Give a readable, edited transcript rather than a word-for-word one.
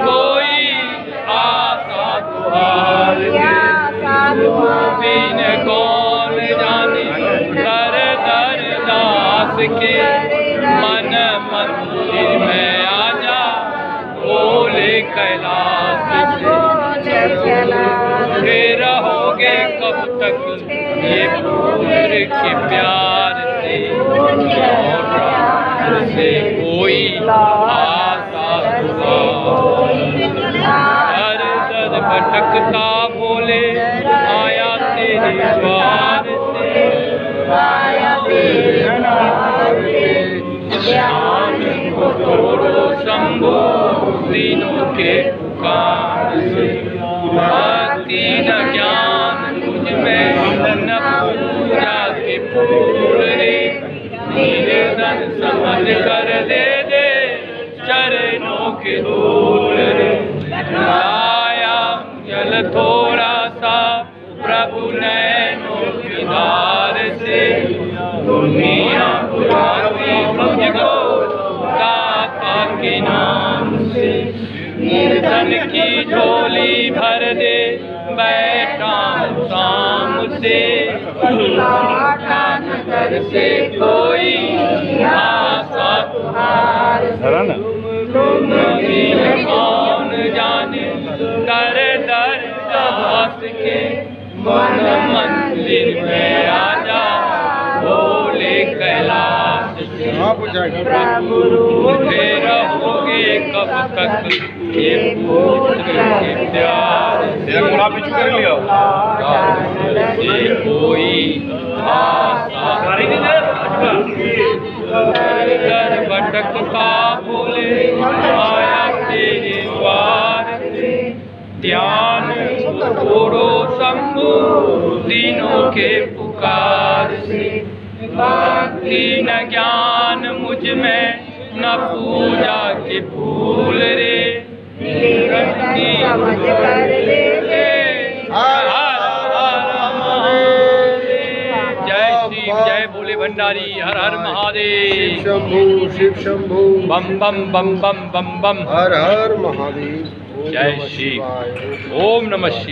कोई आशा तुम्हारी बिन कौन जाने कर दर दास के मन मंदिर में आजा बोले कैलाश से फिर रहोगे कब तक ये पुत्र के प्यार से कोई आशा दर दर भटकता बोले आया तेरे द्वार से ज्ञान को तोड़ो शंभो तीनों के पुकार से भक्ति न ज्ञान मुझ में न पूजा के फूल रे निर्धन समझ कर दे दे चरणों के धूल रे आया जल थोड़ा सा प्रभु नैनों की धार से दुनिया बुलाती मुझको दाता के नाम से निर्धन की झोली भर दे बैठा शाम से नगर से कोई आशा तुम कौन जाने कर दर दास के मन मंदिर में आजा बोले कैलाश से प्रभु फिर रहोगे कब तक ये पुत्र के प्यार से कोई आशा दर भटकता बोले आया तेरे द्वार से ध्यान छोड़ो शंभु तीनों के पुकार से भक्ति न ज्ञान मुझ में न पूजा के फूल रे जय शिव जय भोले भंडारी हर हर महादेव शिव शंभु बम बम बम बम बम बम हर हर महादेव जय शिव ओम नमः शिवाय।